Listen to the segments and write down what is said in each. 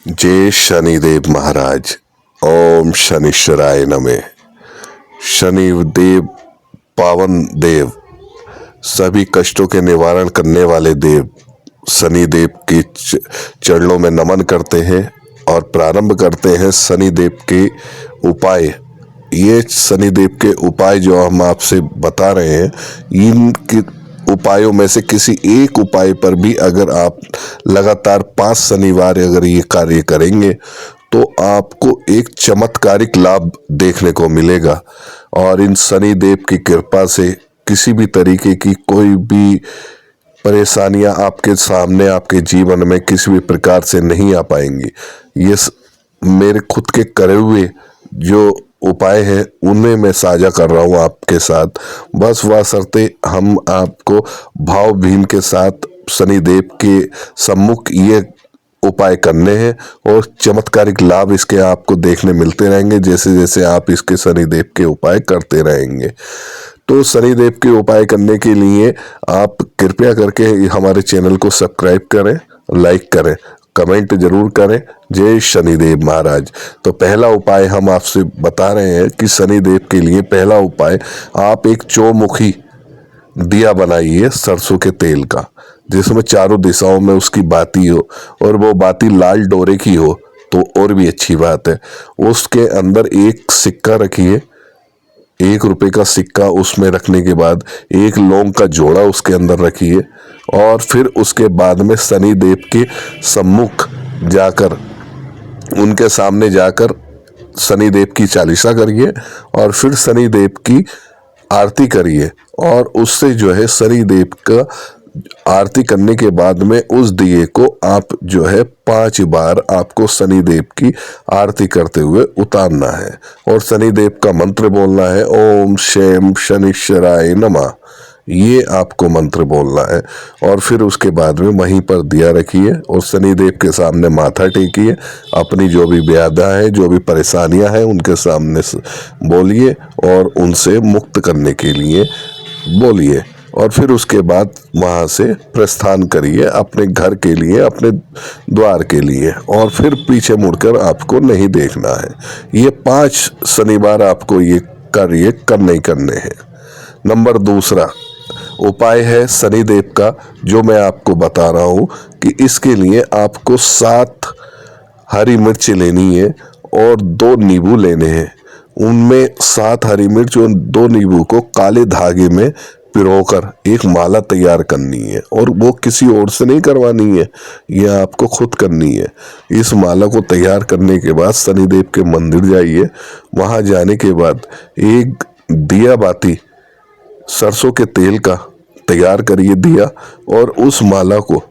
जय शनिदेव महाराज। ओम शनिश्चराय नमः। शनिदेव पावन देव, सभी कष्टों के निवारण करने वाले देव, शनिदेव के चरणों में नमन करते हैं और प्रारंभ करते हैं शनिदेव के उपाय। ये शनिदेव के उपाय जो हम आपसे बता रहे हैं, इनके उपायों में से किसी एक उपाय पर भी अगर आप लगातार 5 शनिवार अगर ये कार्य करेंगे तो आपको एक चमत्कारिक लाभ देखने को मिलेगा। और इन शनिदेव की कृपा से किसी भी तरीके की कोई भी परेशानियां आपके सामने, आपके जीवन में किसी भी प्रकार से नहीं आ पाएंगी। ये मेरे खुद के करे हुए जो उपाय है उन्हें मैं साझा कर रहा हूँ आपके साथ। बस वास्ते हम आपको भावभीम के साथ शनिदेव के सम्मुख ये उपाय करने हैं और चमत्कारिक लाभ इसके आपको देखने मिलते रहेंगे जैसे जैसे आप इसके शनिदेव के उपाय करते रहेंगे। तो शनिदेव के उपाय करने के लिए आप कृपया करके हमारे चैनल को सब्सक्राइब करें, लाइक करें, कमेंट जरूर करें। जय शनिदेव महाराज। तो पहला उपाय हम आपसे बता रहे हैं कि शनिदेव के लिए पहला उपाय, आप एक चौमुखी दिया बनाइए सरसों के तेल का, जिसमें चारों दिशाओं में उसकी बाती हो और वो बाती लाल डोरे की हो तो और भी अच्छी बात है। उसके अंदर एक सिक्का रखिए, 1 रुपए का सिक्का उसमें रखने के बाद एक लौंग का जोड़ा उसके अंदर रखिए और फिर उसके बाद में शनिदेव के सम्मुख जाकर, उनके सामने जाकर शनिदेव की चालीसा करिए और फिर शनिदेव की आरती करिए। और उससे जो है शनिदेव का आरती करने के बाद में उस दिए को आप जो है 5 बार आपको शनिदेव की आरती करते हुए उतारना है और शनिदेव का मंत्र बोलना है, ओम शैम शनिश्चराय नमः। ये आपको मंत्र बोलना है और फिर उसके बाद में वहीं पर दिया रखिए और शनिदेव के सामने माथा टेकिए। अपनी जो भी व्याधा है, जो भी परेशानियां हैं उनके सामने बोलिए और उनसे मुक्त करने के लिए बोलिए और फिर उसके बाद वहाँ से प्रस्थान करिए अपने घर के लिए, अपने द्वार के लिए, और फिर पीछे मुड़कर आपको नहीं देखना है। ये 5 शनिवार आपको ये कार्य करने हैं। नंबर दूसरा उपाय है शनिदेव का, जो मैं आपको बता रहा हूँ कि इसके लिए आपको 7 हरी मिर्च लेनी है और 2 नींबू लेने हैं। उनमें 7 हरी मिर्च और 2 नींबू को काले धागे में पिरोकर एक माला तैयार करनी है और वो किसी और से नहीं करवानी है, ये आपको खुद करनी है। इस माला को तैयार करने के बाद शनिदेव के मंदिर जाइए। वहाँ जाने के बाद एक दिया बाती सरसों के तेल का तैयार करिए दिया और उस माला को,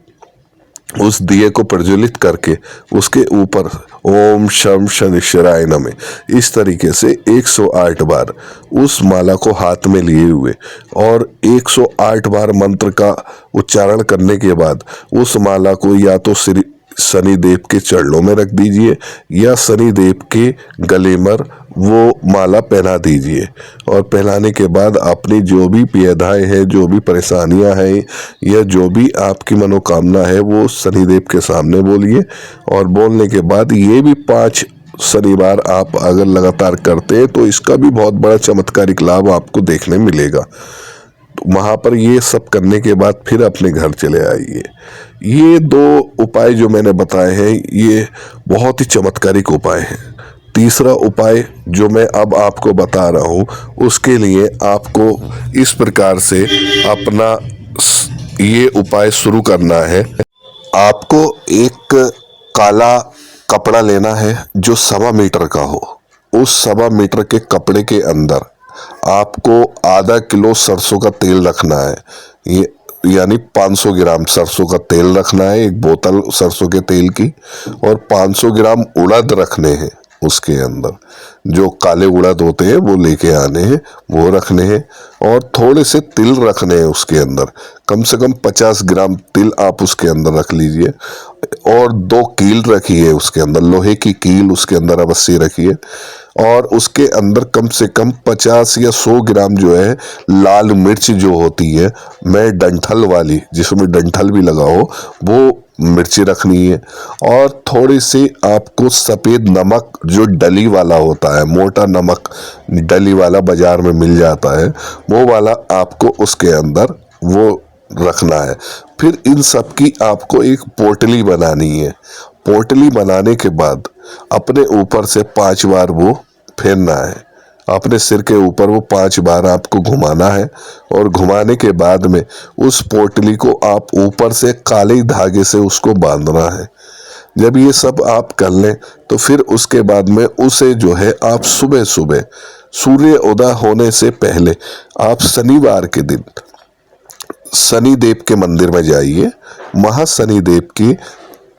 उस दिए को प्रज्वलित करके उसके ऊपर ओम शम शनिश्चराय नमः इस तरीके से 108 बार उस माला को हाथ में लिए हुए और 108 बार मंत्र का उच्चारण करने के बाद उस माला को या तो श्री शनिदेव के चरणों में रख दीजिए या शनिदेव के गले में वो माला पहना दीजिए। और पहनाने के बाद अपनी जो भी पीड़ाएं हैं, जो भी परेशानियां हैं या जो भी आपकी मनोकामना है वो शनिदेव के सामने बोलिए। और बोलने के बाद ये भी 5 शनिवार आप अगर लगातार करते हैं तो इसका भी बहुत बड़ा चमत्कारिक लाभ आपको देखने मिलेगा। वहाँ पर ये सब करने के बाद फिर अपने घर चले आइए। ये 2 उपाय जो मैंने बताए हैं ये बहुत ही चमत्कारिक उपाय हैं। तीसरा उपाय जो मैं अब आपको बता रहा हूँ उसके लिए आपको इस प्रकार से अपना ये उपाय शुरू करना है। आपको एक काला कपड़ा लेना है जो 1.25 मीटर का हो। उस 1.25 मीटर के कपड़े के अंदर आपको आधा किलो सरसों का तेल रखना है, ये यानी 500 ग्राम सरसों का तेल रखना है, एक बोतल सरसों के तेल की, और 500 ग्राम उड़द रखने हैं। उसके अंदर जो काले उड़द होते हैं वो लेके आने हैं, वो रखने हैं और थोड़े से तिल रखने हैं। उसके अंदर कम से कम 50 ग्राम तिल आप उसके अंदर रख लीजिए और 2 कील रखिए उसके अंदर, लोहे की कील उसके अंदर अवश्य रखिए। और उसके अंदर कम से कम 50 या 100 ग्राम जो है लाल मिर्च जो होती है, मैं डंठल वाली, जिसमें डंठल भी लगा हो, वो मिर्ची रखनी है और थोड़ी सी आपको सफ़ेद नमक जो डली वाला होता है, मोटा नमक डली वाला बाजार में मिल जाता है, वो वाला आपको उसके अंदर वो रखना है। फिर इन सब की आपको एक पोटली बनानी है। पोटली बनाने के बाद अपने ऊपर से 5 बार वो फेरना है। अपने सिर के ऊपर वो 5 बार आपको घुमाना है और घुमाने के बाद में उस पोटली को आप ऊपर से काले धागे से उसको बांधना है। जब ये सब आप कर लें तो फिर उसके बाद में उसे जो है आप सुबह सुबह सूर्य उदय होने से पहले आप शनिवार के दिन शनि देव के मंदिर में जाइए, महाशनि देव की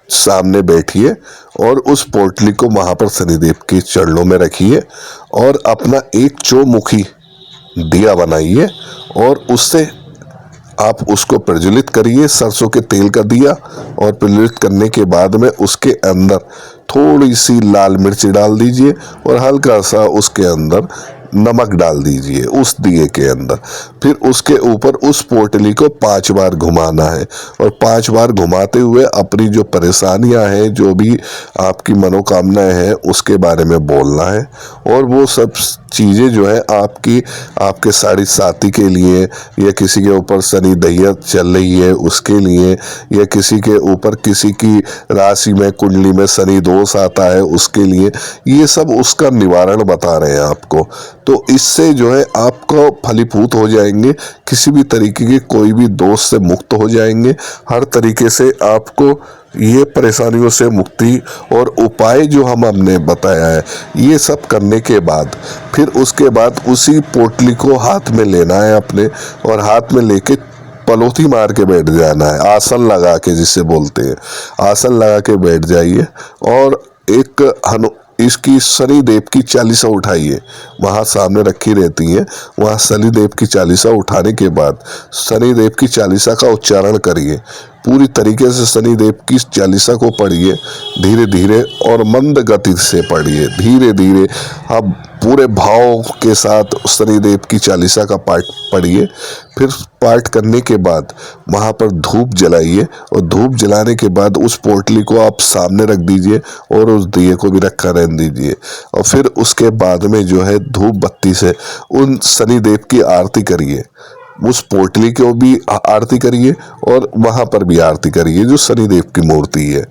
सामने बैठिए और उस पोटली को वहां पर शनिदेव के चरणों में रखिए और अपना एक चौमुखी दिया बनाइए और उससे आप उसको प्रज्वलित करिए, सरसों के तेल का दिया। और प्रज्वलित करने के बाद में उसके अंदर थोड़ी सी लाल मिर्ची डाल दीजिए और हल्का सा उसके अंदर नमक डाल दीजिए उस दिए के अंदर। फिर उसके ऊपर उस पोटली को 5 बार घुमाना है और 5 बार घुमाते हुए अपनी जो परेशानियां हैं, जो भी आपकी मनोकामनाएं हैं, उसके बारे में बोलना है। और वो सब चीज़ें जो है आपके साढ़े साथी के लिए, या किसी के ऊपर शनि दैया चल रही है उसके लिए, या किसी के ऊपर किसी की राशि में कुंडली में शनि दोष आता है उसके लिए, ये सब उसका निवारण बता रहे हैं आपको। तो इससे जो है आपको फलीभूत हो जाएंगे, किसी भी तरीके के कोई भी दोष से मुक्त हो जाएंगे। हर तरीके से आपको ये परेशानियों से मुक्ति और उपाय जो हमने बताया है, ये सब करने के बाद फिर उसके बाद उसी पोटली को हाथ में लेना है अपने, और हाथ में लेके पलोथी मार के बैठ जाना है, आसन लगा के जिसे बोलते हैं। आसन लगा के बैठ जाइए और एक इसकी शनि देव की चालीसा उठाइए, वहाँ सामने रखी रहती है, वहाँ शनि देव की चालीसा उठाने के बाद शनि देव की चालीसा का उच्चारण करिए। पूरी तरीके से शनि देव की चालीसा को पढ़िए, धीरे धीरे और मंद गति से पढ़िए, धीरे धीरे आप पूरे भाव के साथ शनि देव की चालीसा का पाठ पढ़िए। फिर पाठ करने के बाद वहाँ पर धूप जलाइए और धूप जलाने के बाद उस पोटली को आप सामने रख दीजिए और उस दिए को भी रखा रहने दीजिए। और फिर उसके बाद में जो है धूप बत्ती से उन शनि देव की आरती करिए, उस पोटली को भी आरती करिए और वहाँ पर भी आरती करिए जो शनिदेव की मूर्ति है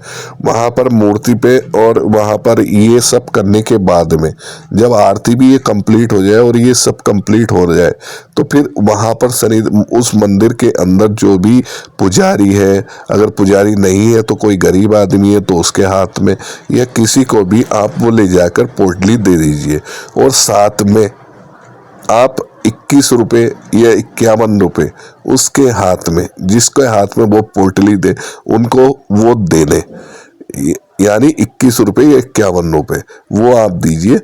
वहाँ पर मूर्ति पे। और वहाँ पर ये सब करने के बाद में जब आरती भी ये कंप्लीट हो जाए और ये सब कंप्लीट हो जाए तो फिर वहाँ पर शनि उस मंदिर के अंदर जो भी पुजारी है, अगर पुजारी नहीं है तो कोई गरीब आदमी है तो उसके हाथ में या किसी को भी आप वो ले जाकर पोटली दे दीजिए। और साथ में आप 21 रुपये या 51 रुपये उसके हाथ में, जिसके हाथ में वो पोटली दे उनको वो दे दें, यानी 21 रुपये या 51 रुपये वो आप दीजिए।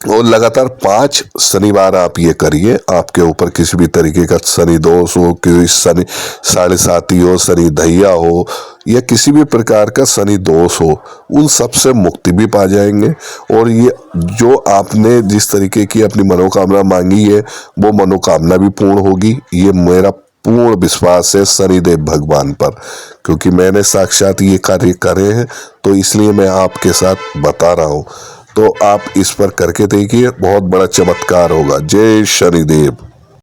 और लगातार 5 शनिवार आप ये करिए। आपके ऊपर किसी भी तरीके का शनि दोष हो, किसी शनि साढ़े साती हो, शनि दैया हो, या किसी भी प्रकार का शनि दोष हो, उन सब से मुक्ति भी पा जाएंगे। और ये जो आपने जिस तरीके की अपनी मनोकामना मांगी है वो मनोकामना भी पूर्ण होगी, ये मेरा पूर्ण विश्वास है शनिदेव भगवान पर, क्योंकि मैंने साक्षात ये कार्य करे हैं तो इसलिए मैं आपके साथ बता रहा हूँ। तो आप इस पर करके देखिए, बहुत बड़ा चमत्कार होगा। जय शनिदेव।